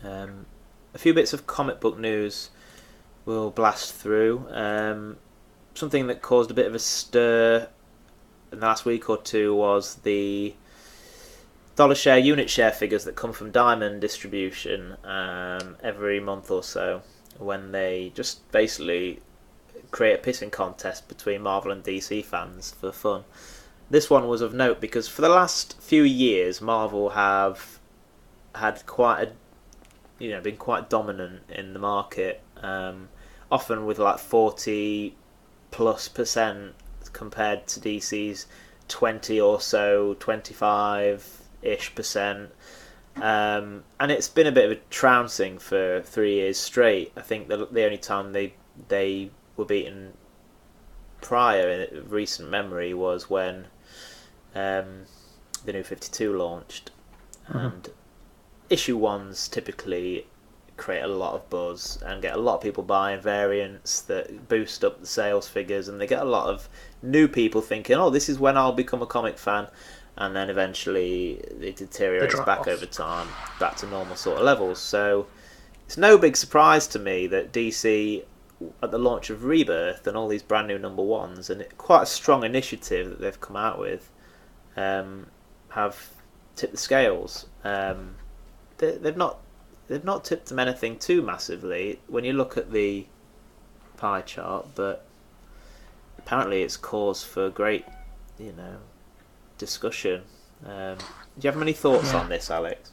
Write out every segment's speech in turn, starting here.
A few bits of comic book news we'll blast through. Something that caused a bit of a stir in the last week or two was the dollar share unit share figures that come from Diamond Distribution every month or so, when they just basically create a pissing contest between Marvel and DC fans for fun. This one was of note because for the last few years Marvel have had been quite dominant in the market, often with like 40+% compared to DC's 20 or so, 25-ish%. And it's been a bit of a trouncing for 3 years straight. I think the only time they were beaten prior in recent memory was when the New 52 launched. And issue ones typically create a lot of buzz and get a lot of people buying variants that boost up the sales figures, and they get a lot of new people thinking, oh, this is when I'll become a comic fan, and then eventually it deteriorates back over time, back to normal sort of levels. So it's no big surprise to me that DC, at the launch of Rebirth and all these brand new number ones, and quite a strong initiative that they've come out with, have tipped the scales. They've not tipped them anything too massively when you look at the pie chart, but apparently it's cause for great, discussion. Do you have any thoughts on this, Alex?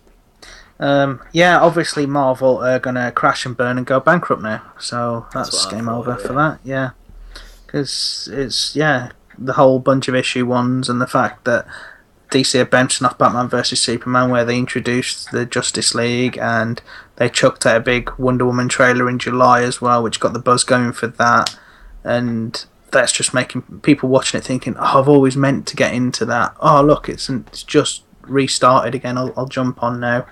Obviously Marvel are going to crash and burn and go bankrupt now, so that's game over for that. Yeah, because it's the whole bunch of issue ones and the fact that DC are bouncing off Batman vs Superman, where they introduced the Justice League and they chucked out a big Wonder Woman trailer in July as well, which got the buzz going for that, and that's just making people watching it thinking, oh, I've always meant to get into that. Oh, look, it's just restarted again. I'll jump on now.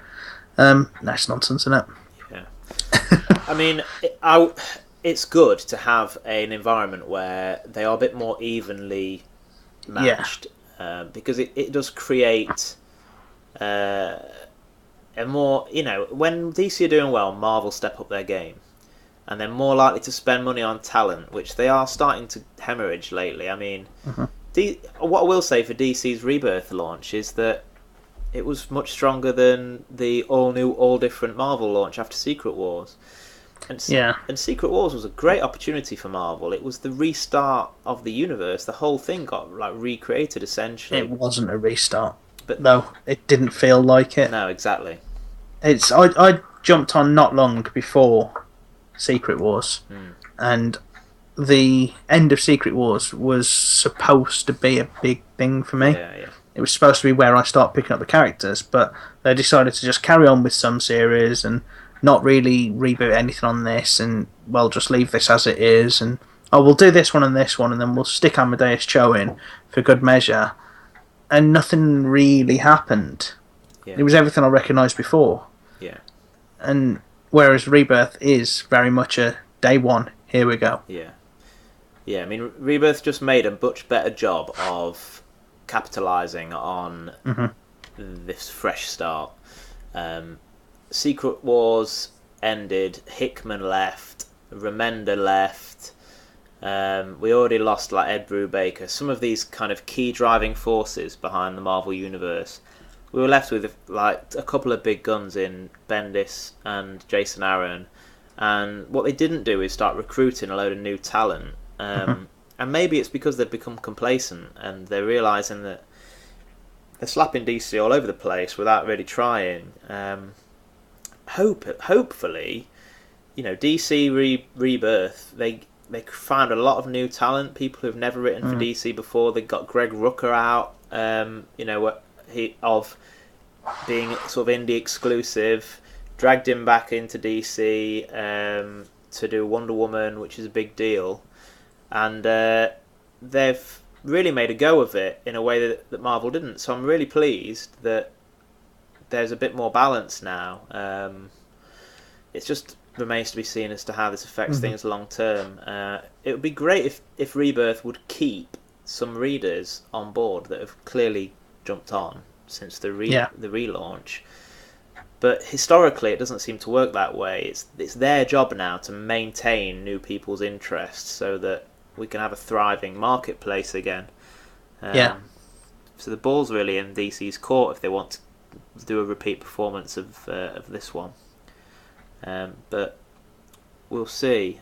That's nonsense, isn't it? Yeah. I mean, it's good to have an environment where they are a bit more evenly matched. Yeah. Because it does create a more, when DC are doing well, Marvel step up their game, and they're more likely to spend money on talent, which they are starting to hemorrhage lately. I mean, what I will say for DC's Rebirth launch is that it was much stronger than the all-new, all-different Marvel launch after Secret Wars. And Secret Wars was a great opportunity for Marvel. It was the restart of the universe. The whole thing got recreated essentially. It wasn't a restart, but no, it didn't feel like it. No, exactly. I jumped on not long before Secret Wars, and the end of Secret Wars was supposed to be a big thing for me. Yeah. It was supposed to be where I start picking up the characters, but they decided to just carry on with some series and not really reboot anything on this, and just leave this as it is, and we'll do this one, and then we'll stick Amadeus Cho in for good measure, and nothing really happened. Yeah. It was everything I recognised before. Yeah. And whereas Rebirth is very much a day one, here we go. Yeah. I mean, Rebirth just made a much better job of capitalising on this fresh start. Secret Wars ended, Hickman left, Remender left, we already lost Ed Brubaker, some of these kind of key driving forces behind the Marvel Universe. We were left with a couple of big guns in Bendis and Jason Aaron, and what they didn't do is start recruiting a load of new talent, and maybe it's because they've become complacent and they're realising that they're slapping DC all over the place without really trying. Hopefully, DC Rebirth, they found a lot of new talent, people who've never written for DC before. They got Greg Rucka out, of being sort of indie exclusive, dragged him back into DC to do Wonder Woman, which is a big deal, and they've really made a go of it in a way that Marvel didn't. So I'm really pleased that there's a bit more balance now. It just remains to be seen as to how this affects things long term. It would be great if Rebirth would keep some readers on board that have clearly jumped on since the relaunch. But historically, it doesn't seem to work that way. It's their job now to maintain new people's interests so that we can have a thriving marketplace again. Yeah. So the ball's really in DC's court if they want to do a repeat performance of this one. But we'll see.